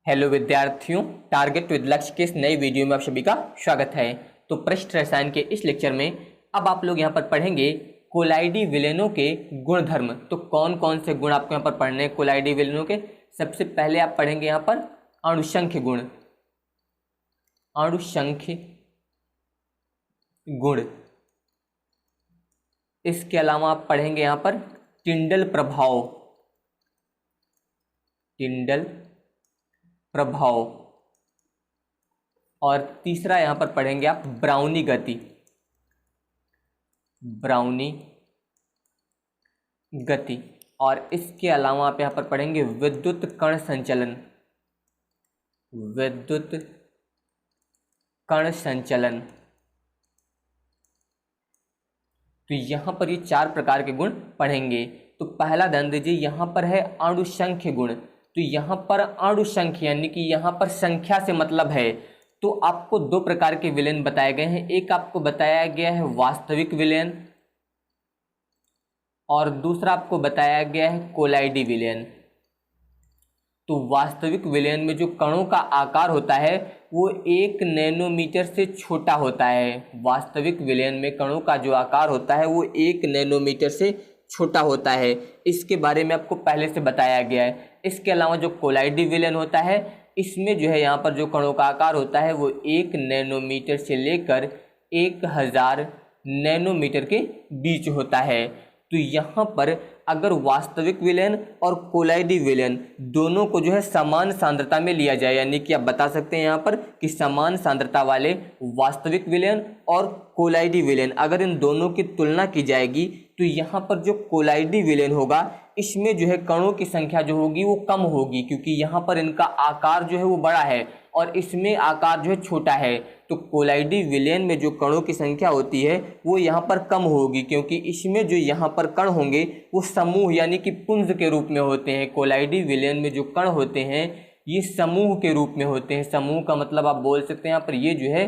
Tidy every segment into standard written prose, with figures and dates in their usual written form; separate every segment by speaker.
Speaker 1: Hello विद्यार्थियों, target with लक्ष्य के इस नई वीडियो में आप सभी का स्वागत है। तो पृष्ठ रसायन के इस लेक्चर में अब आप लोग यहाँ पर पढ़ेंगे कोलाइडी विलेनों के गुणधर्म। तो कौन कौन से गुण आपको यहाँ पर पढ़ने हैं कोलाइडी विलेनों के। सबसे पहले आप पढ़ेंगे यहाँ पर अणुसंख्य गुण, अणुसंख्य गुण। इसके अलावा आप पढ़ेंगे यहाँ पर टिंडल प्रभाव, टिंडल प्रभाव। और तीसरा यहां पर पढ़ेंगे आप ब्राउनी गति, ब्राउनी गति। और इसके अलावा आप यहां पर पढ़ेंगे विद्युत कण संचलन, विद्युत कण संचलन। तो यहां पर ये 4 प्रकार के गुण पढ़ेंगे। तो पहला ध्यान दीजिए, यहां पर है अणुसंख्य गुण। तो यहाँ पर अणुसंख्य यानी कि यहाँ पर संख्या से मतलब है। तो आपको 2 प्रकार के विलेन बताए गए हैं। एक आपको बताया गया है वास्तविक विलेन और दूसरा आपको बताया गया है कोलाइडी विलेन। तो वास्तविक विलेन में जो कणों का आकार होता है वो 1 नैनोमीटर से छोटा होता है। वास्तविक विलेन में कणों का जो आकार होता है वो 1 नैनोमीटर से छोटा होता है। इसके बारे में आपको पहले से बताया गया है। इसके अलावा जो कोलाइडी विलेन होता है इसमें जो है यहाँ पर जो कणों का आकार होता है वो 1 नैनोमीटर से लेकर 1000 नैनोमीटर के बीच होता है। तो यहाँ पर अगर वास्तविक विलेन और कोलाइडी विलेन दोनों को जो है समान सांद्रता में लिया जाए, यानी कि आप बता सकते हैं यहाँ पर कि समान सांद्रता वाले वास्तविक विलेन और कोलाइडी विलेन अगर इन दोनों की तुलना की जाएगी तो यहाँ पर जो कोलाइडी विलेन होगा इसमें जो है कणों की संख्या जो होगी वो कम होगी, क्योंकि यहाँ पर इनका आकार जो है वो बड़ा है और इसमें आकार जो है छोटा है। तो कोलाइडी विलेन में जो कणों की संख्या होती है वो यहाँ पर कम होगी, क्योंकि इसमें जो यहाँ पर कण होंगे वो समूह यानी कि पुंज के रूप में होते हैं। कोलाइडी विलेन में जो कण होते हैं ये समूह के रूप में होते हैं। समूह का मतलब आप बोल सकते हैं यहाँ पर ये जो है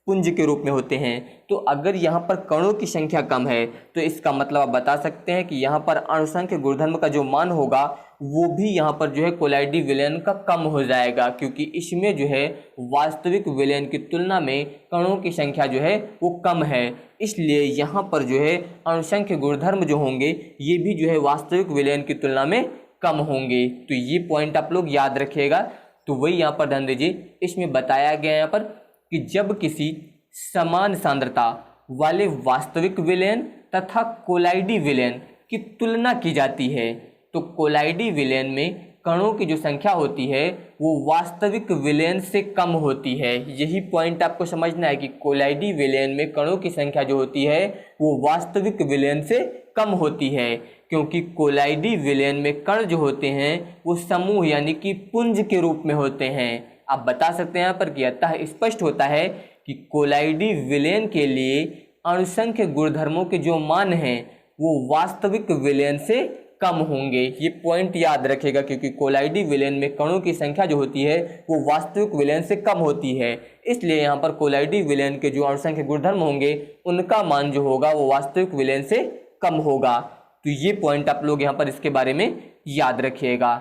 Speaker 1: पुंज के रूप में होते हैं। तो अगर यहाँ पर कणों की संख्या कम है तो इसका मतलब आप बता सकते हैं कि यहाँ पर अणुसंख्य गुणधर्म का जो मान होगा वो भी यहाँ पर जो है कोलाइडी विलेन का कम हो जाएगा, क्योंकि इसमें जो है वास्तविक विलेन की तुलना में कणों की संख्या जो है वो कम है। इसलिए यहाँ पर जो है अणुसंख्य गुणधर्म जो होंगे ये भी जो है वास्तविक विलेन की तुलना में कम होंगे। तो ये पॉइंट आप लोग याद रखिएगा। तो वही यहाँ पर ध्यान दीजिए, इसमें बताया गया यहाँ पर कि जब किसी समान सांद्रता वाले वास्तविक विलेन तथा कोलाइडी विलेन की तुलना की जाती है तो कोलाइडी विलेन में कणों की जो संख्या होती है वो वास्तविक विलेन से कम होती है। यही पॉइंट आपको समझना है कि कोलाइडी विलेन में कणों की संख्या जो होती है वो वास्तविक विलेन से कम होती है, क्योंकि कोलाइडी विलेन में कण जो होते हैं वो समूह यानी कि पुंज के रूप में होते हैं। आप बता सकते हैं यहाँ पर कि अतः स्पष्ट होता है कि कोलाइडी विलेन के लिए अणुसंख्य गुणधर्मों के जो मान हैं वो वास्तविक विलेन से कम होंगे। ये पॉइंट याद रखेगा, क्योंकि कोलाइडी विलेन में कणों की संख्या जो होती है वो वास्तविक विलेन से कम होती है। इसलिए यहाँ पर कोलाइडी विलेन के जो अणुसंख्य गुणधर्म होंगे उनका मान जो होगा वो वास्तविक विलेन से कम होगा। तो ये पॉइंट आप लोग यहाँ पर इसके बारे में याद रखिएगा।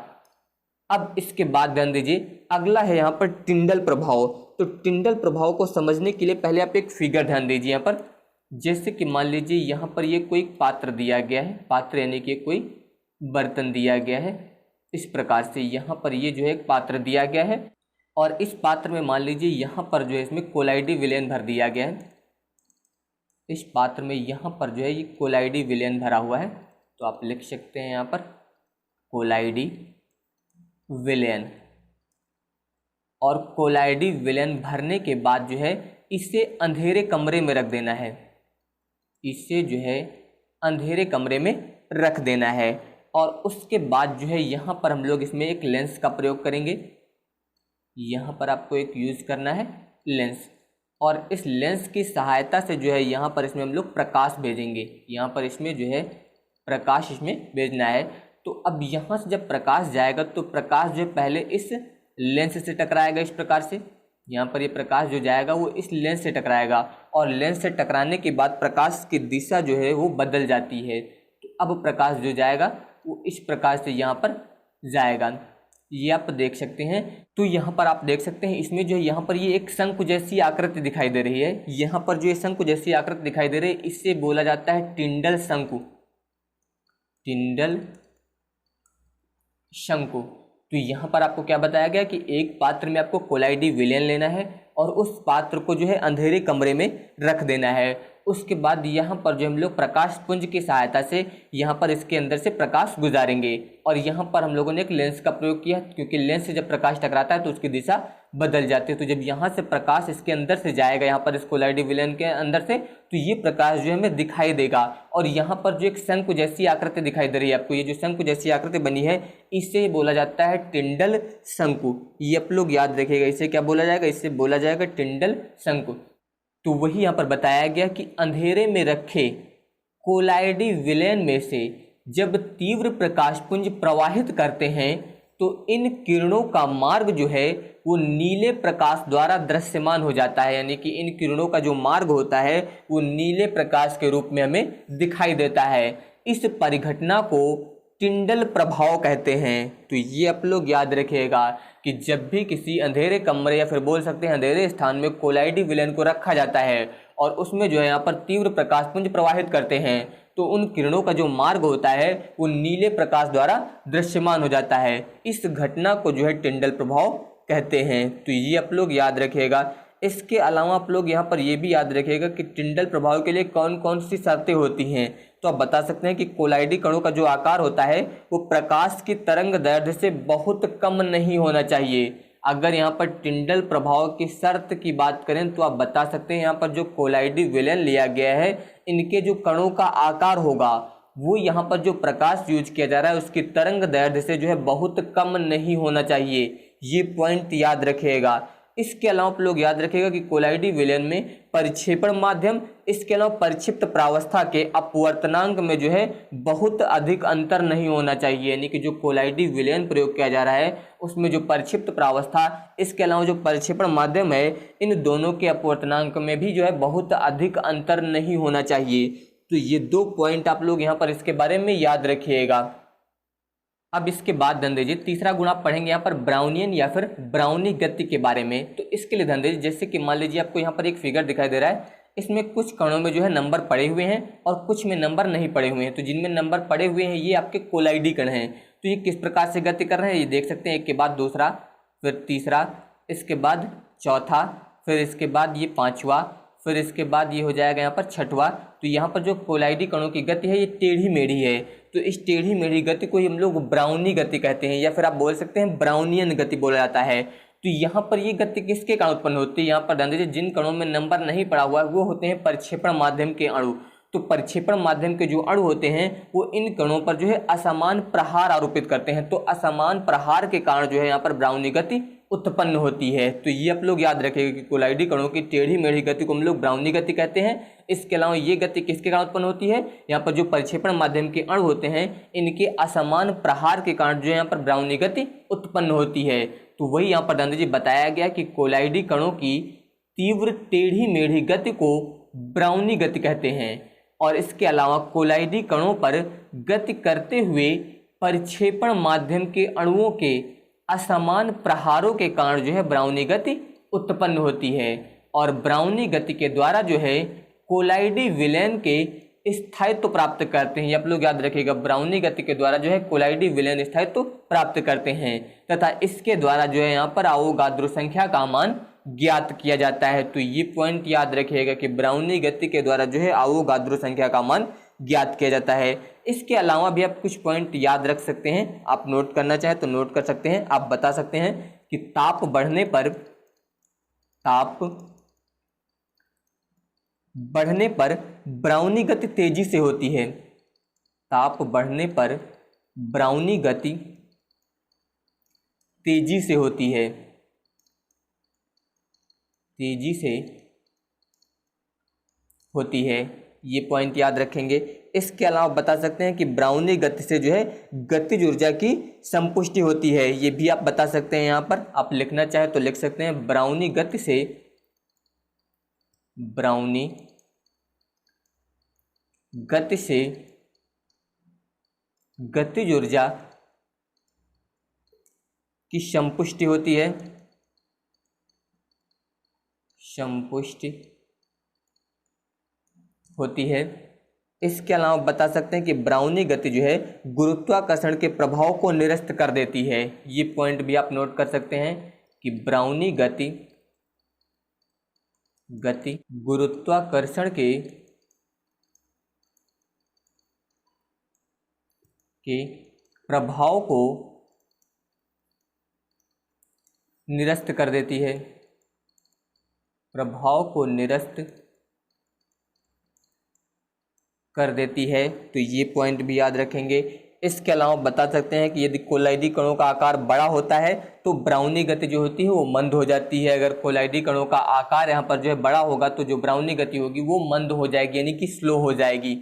Speaker 1: अब इसके बाद ध्यान दीजिए, अगला है यहाँ पर टिंडल प्रभाव। तो टिंडल प्रभाव को समझने के लिए पहले आप एक फिगर ध्यान दीजिए यहाँ पर। जैसे कि मान लीजिए यहाँ पर ये कोई पात्र दिया गया है, पात्र यानी कि कोई बर्तन दिया गया है। इस प्रकार से यहाँ पर ये जो है एक पात्र दिया गया है और इस पात्र में मान लीजिए यहाँ पर जो है इसमें कोलाइडी विलेन भर दिया गया है। इस पात्र में यहाँ पर जो है ये कोलाइडी विलेन भरा हुआ है। तो आप लिख सकते हैं यहाँ पर कोलाइडी विलेन। और कोलाइडी विलेन भरने के बाद जो है इसे अंधेरे कमरे में रख देना है, इसे जो है अंधेरे कमरे में रख देना है। और उसके बाद जो है यहाँ पर हम लोग इसमें एक लेंस का प्रयोग करेंगे। यहाँ पर आपको एक यूज़ करना है लेंस, और इस लेंस की सहायता से जो है यहाँ पर इसमें हम लोग प्रकाश भेजेंगे। यहाँ पर इसमें जो है प्रकाश इसमें भेजना है। तो अब यहाँ से जब प्रकाश जाएगा तो प्रकाश जो है पहले इस लेंस से टकराएगा। इस प्रकार से यहाँ पर ये प्रकाश जो जाएगा वो इस लेंस से टकराएगा और लेंस से टकराने के बाद प्रकाश की दिशा जो है वो बदल जाती है। तो अब प्रकाश जो जाएगा वो इस प्रकार से यहाँ पर जाएगा। ये आप देख सकते हैं। तो यहाँ पर आप देख सकते हैं इसमें जो है यहाँ पर ये एक शंकु जैसी आकृति दिखाई दे रही है। यहाँ पर जो ये शंकु जैसी आकृति दिखाई दे रही है इससे बोला जाता है टिंडल शंकु, टिंडल शंकु। तो यहाँ पर आपको क्या बताया गया कि एक पात्र में आपको कोलाइडी विलयन लेना है और उस पात्र को जो है अंधेरे कमरे में रख देना है। उसके बाद यहाँ पर जो हम लोग प्रकाश पुंज की सहायता से यहाँ पर इसके अंदर से प्रकाश गुजारेंगे और यहाँ पर हम लोगों ने एक लेंस का प्रयोग किया, क्योंकि लेंस से जब प्रकाश टकराता है तो उसकी दिशा बदल जाती है। तो जब यहाँ से प्रकाश इसके अंदर से जाएगा, यहाँ पर इस कोलाइडी विलयन के अंदर से, तो ये प्रकाश जो है हमें दिखाई देगा। और यहाँ पर जो एक शंकु जैसी आकृति दिखाई दे रही है आपको, ये जो शंकु जैसी आकृति बनी है इसे बोला जाता है टिंडल शंकु। ये आप लोग याद रखिएगा, इसे क्या बोला जाएगा, इसे बोला जाएगा टिंडल शंकु। तो वही यहाँ पर बताया गया कि अंधेरे में रखे कोलाइडी विलयन में से जब तीव्र प्रकाशपुंज प्रवाहित करते हैं तो इन किरणों का मार्ग जो है वो नीले प्रकाश द्वारा दृश्यमान हो जाता है। यानी कि इन किरणों का जो मार्ग होता है वो नीले प्रकाश के रूप में हमें दिखाई देता है। इस परिघटना को टिंडल प्रभाव कहते हैं। तो ये आप लोग याद रखिएगा कि जब भी किसी अंधेरे कमरे या फिर बोल सकते हैं अंधेरे स्थान में कोलाइडी विलयन को रखा जाता है और उसमें जो है यहाँ पर तीव्र प्रकाशपुंज प्रवाहित करते हैं तो उन किरणों का जो मार्ग होता है वो नीले प्रकाश द्वारा दृश्यमान हो जाता है। इस घटना को जो है टिंडल प्रभाव कहते हैं। तो ये आप लोग याद रखिएगा। इसके अलावा आप लोग यहाँ पर ये भी याद रखिएगा कि टिंडल प्रभाव के लिए कौन कौन सी शर्तें होती हैं। तो आप बता सकते हैं कि कोलाइडी कणों का जो आकार होता है वो प्रकाश की तरंग दैर्ध्य से बहुत कम नहीं होना चाहिए। अगर यहाँ पर टिंडल प्रभाव की शर्त की बात करें तो आप बता सकते हैं यहाँ पर जो कोलाइडी विलयन लिया गया है इनके जो कणों का आकार होगा वो यहाँ पर जो प्रकाश यूज किया जा रहा है उसकी तरंग दैर्ध्य से जो है बहुत कम नहीं होना चाहिए। ये पॉइंट याद रखिएगा। इसके अलावा आप लोग याद रखिएगा कि कोलाइडी विलयन में परिक्षेपण माध्यम, इसके अलावा परिक्षिप्त प्रावस्था के अपवर्तनांक में जो है बहुत अधिक अंतर नहीं होना चाहिए। यानी कि जो कोलाइडी विलयन प्रयोग किया जा रहा है उसमें जो परिक्षिप्त प्रावस्था, इसके अलावा जो परिक्षेपण माध्यम है, इन दोनों के अपवर्तनांक में भी जो है बहुत अधिक अंतर नहीं होना चाहिए। तो ये 2 पॉइंट आप लोग यहाँ पर इसके बारे में याद रखिएगा। अब इसके बाद ध्यान दीजिए तीसरा गुण आप पढ़ेंगे यहाँ पर ब्राउनियन या फिर ब्राउनी गति के बारे में। तो इसके लिए ध्यान दीजिए, जैसे कि मान लीजिए आपको यहाँ पर एक फिगर दिखाई दे रहा है, इसमें कुछ कणों में जो है नंबर पड़े हुए हैं और कुछ में नंबर नहीं पड़े हुए हैं। तो जिनमें नंबर पड़े हुए हैं ये आपके कोलाइडी कण हैं। तो ये किस प्रकार से गति कर रहे हैं ये देख सकते हैं, एक के बाद दूसरा, फिर तीसरा, इसके बाद चौथा, फिर इसके बाद ये पाँचवा, फिर इसके बाद ये हो जाएगा यहाँ पर छठवा। तो यहाँ पर जो कोलाइडी कणों की गति है ये टेढ़ी मेढ़ी है। तो इस टेढ़ी मेढ़ी गति को ही हम लोग ब्राउनी गति कहते हैं या फिर आप बोल सकते हैं ब्राउनियन गति बोला जाता है। तो यहाँ पर ये गति किसके कारण उत्पन्न होती है, यहाँ पर ध्यान दीजिए जिन कणों में नंबर नहीं पड़ा हुआ है वो होते हैं परिक्षेपण माध्यम के अणु। तो परिक्षेपण माध्यम के जो अणु होते हैं वो इन कणों पर जो है असमान प्रहार आरोपित करते हैं। तो असमान प्रहार के कारण जो है यहाँ पर ब्राउनी गति उत्पन्न होती है। तो ये आप लोग याद रखिएगा कि कोलाइडी कणों की टेढ़ी मेढ़ी गति को हम लोग ब्राउनी गति कहते हैं। इसके अलावा ये गति किसके कारण उत्पन्न होती है, यहाँ पर जो परिक्षेपण माध्यम के अणु होते हैं इनके असमान प्रहार के कारण जो है यहाँ पर ब्राउनी गति उत्पन्न होती है। तो वही यहाँ पर ध्यान दीजिए बताया गया कि कोलाइडी कणों की तीव्र टेढ़ी मेढ़ी गति को ब्राउनी गति कहते हैं। और इसके अलावा कोलाइडी कणों पर गति करते हुए परिक्षेपण माध्यम के अणुओं के असमान प्रहारों के कारण जो है ब्राउनी गति उत्पन्न होती है। और ब्राउनी गति के द्वारा जो है कोलाइडी विलयन के स्थायित्व प्राप्त करते हैं। आप लोग याद रखिएगा ब्राउनी गति के द्वारा जो है कोलाइडी विलयन स्थायित्व प्राप्त करते हैं तथा इसके द्वारा जो है यहाँ पर अवोगाद्रो संख्या का मान ज्ञात किया जाता है। तो ये पॉइंट याद रखिएगा कि ब्राउनी गति के द्वारा जो है अवोगाद्रो संख्या का मान ज्ञात किया जाता है। इसके अलावा भी आप कुछ पॉइंट याद रख सकते हैं, आप नोट करना चाहें तो नोट कर सकते हैं। आप बता सकते हैं कि ताप बढ़ने पर ब्राउनी गति तेजी से होती है। ताप बढ़ने पर ब्राउनी गति तेजी से होती है, तेजी से होती है। ये पॉइंट याद रखेंगे। इसके अलावा बता सकते हैं कि ब्राउनी गति से जो है गतिज ऊर्जा की संपुष्टि होती है। ये भी आप बता सकते हैं। यहाँ पर आप लिखना चाहे तो लिख सकते हैं ब्राउनी गति से गतिज ऊर्जा की संपुष्टि होती है, संपुष्टि होती है। इसके अलावा बता सकते हैं कि ब्राउनी गति जो है गुरुत्वाकर्षण के प्रभाव को निरस्त कर देती है। ये पॉइंट भी आप नोट कर सकते हैं कि ब्राउनी गति गुरुत्वाकर्षण के प्रभाव को निरस्त कर देती है, प्रभाव को निरस्त कर देती है। तो ये पॉइंट भी याद रखेंगे। इसके अलावा बता सकते हैं कि यदि कोलाइडी कणों का आकार बड़ा होता है तो ब्राउनी गति जो होती है वो मंद हो जाती है। अगर कोलाइडी कणों का आकार यहाँ पर जो है बड़ा होगा तो जो ब्राउनी गति होगी वो मंद हो जाएगी, यानी कि स्लो हो जाएगी।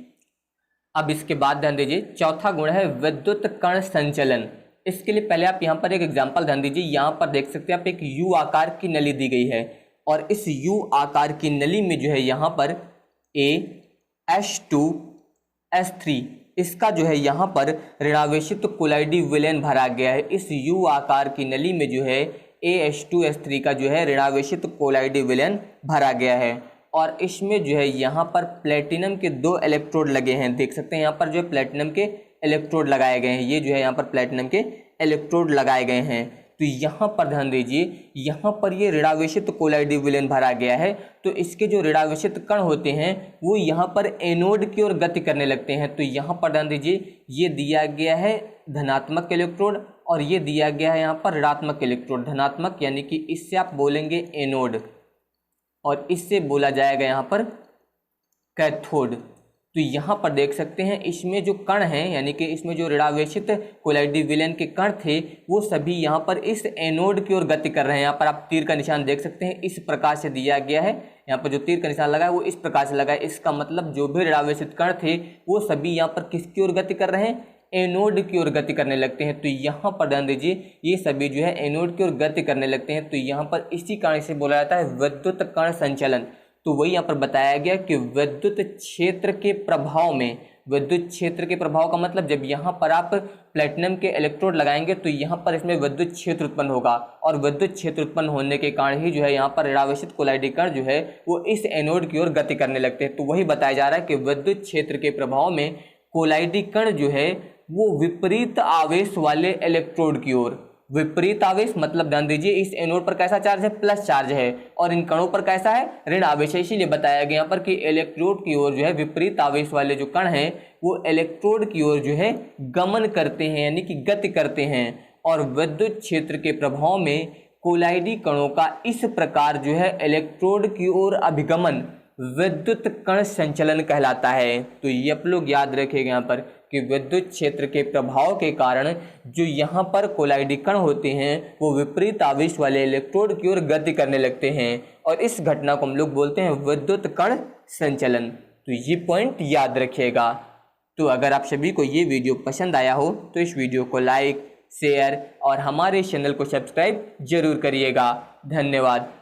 Speaker 1: अब इसके बाद ध्यान दीजिए, चौथा गुण है विद्युत कण संचलन। इसके लिए पहले आप यहाँ पर एक एग्जाम्पल ध्यान दीजिए। यहाँ पर देख सकते हैं आप, एक यू आकार की नली दी गई है और इस यू आकार की नली में जो है यहाँ पर H2S3 इसका जो है यहाँ पर ऋणावेशित कोलाइडी विलयन भरा गया है। इस यू आकार की नली में जो है H2S3 का जो है ऋणावेशित कोलाइडी विलयन भरा गया है और इसमें जो है यहाँ पर प्लेटिनम के 2 इलेक्ट्रोड लगे हैं। देख सकते हैं यहाँ पर जो है प्लेटिनम के इलेक्ट्रोड लगाए गए हैं। ये जो है यहाँ पर प्लेटिनम के इलेक्ट्रोड लगाए गए हैं। तो यहाँ पर ध्यान दीजिए, यहाँ पर ये ऋणावेशित कोलाइडी विलयन भरा गया है। तो इसके जो ऋणावेशित कण होते हैं वो यहाँ पर एनोड की ओर गति करने लगते हैं। तो यहाँ पर ध्यान दीजिए, ये दिया गया है धनात्मक इलेक्ट्रोड और ये दिया गया है यहाँ पर ऋणात्मक इलेक्ट्रोड। धनात्मक यानी कि इससे आप बोलेंगे एनोड और इससे बोला जाएगा यहाँ पर कैथोड। तो यहाँ पर देख सकते हैं इसमें जो कण हैं, यानी कि इसमें जो ऋणावेशित कोलाइडी विलयन के कण थे वो सभी यहाँ पर इस एनोड की ओर गति कर रहे हैं। यहाँ पर आप तीर का निशान देख सकते हैं, इस प्रकार से दिया गया है। यहाँ पर जो तीर का निशान लगा है वो इस प्रकार से लगा है। इसका मतलब जो भी ऋणावेशित कण थे वो सभी यहाँ पर किसकी ओर गति कर रहे हैं, एनोड की ओर गति करने लगते हैं। तो यहाँ पर ध्यान दीजिए, ये सभी जो है एनोड की ओर गति करने लगते हैं। तो यहाँ पर इसी कारण से बोला जाता है विद्युत कण संचलन। तो वही यहाँ पर बताया गया कि विद्युत क्षेत्र के प्रभाव में, विद्युत क्षेत्र के प्रभाव का मतलब जब यहाँ पर आप प्लेटिनम के इलेक्ट्रोड लगाएंगे तो यहाँ पर इसमें विद्युत क्षेत्र उत्पन्न होगा और विद्युत क्षेत्र उत्पन्न होने के कारण ही जो है यहाँ पर ऋणावेशित कोलाइडी कण जो है वो इस एनोड की ओर गति करने लगते हैं। तो वही बताया जा रहा है कि विद्युत क्षेत्र के प्रभाव में कोलाइडी कण जो है वो विपरीत आवेश वाले इलेक्ट्रोड की ओर, विपरीत आवेश मतलब ध्यान दीजिए इस एनोड पर कैसा चार्ज है, प्लस चार्ज है और इन कणों पर कैसा है, ऋण आवेश है। इसीलिए बताया गया यहाँ पर कि इलेक्ट्रोड की ओर जो है विपरीत आवेश वाले जो कण हैं वो इलेक्ट्रोड की ओर जो है गमन करते हैं, यानी कि गति करते हैं। और विद्युत क्षेत्र के प्रभाव में कोलाइडी कणों का इस प्रकार जो है इलेक्ट्रोड की ओर अभिगमन विद्युत कण संचलन कहलाता है। तो ये आप लोग याद रखिएगा यहाँ पर कि विद्युत क्षेत्र के प्रभाव के कारण जो यहाँ पर कोलाइडी कण होते हैं वो विपरीत आवेश वाले इलेक्ट्रोड की ओर गति करने लगते हैं और इस घटना को हम लोग बोलते हैं विद्युत कण संचलन। तो ये पॉइंट याद रखिएगा। तो अगर आप सभी को ये वीडियो पसंद आया हो तो इस वीडियो को लाइक, शेयर और हमारे चैनल को सब्सक्राइब जरूर करिएगा। धन्यवाद।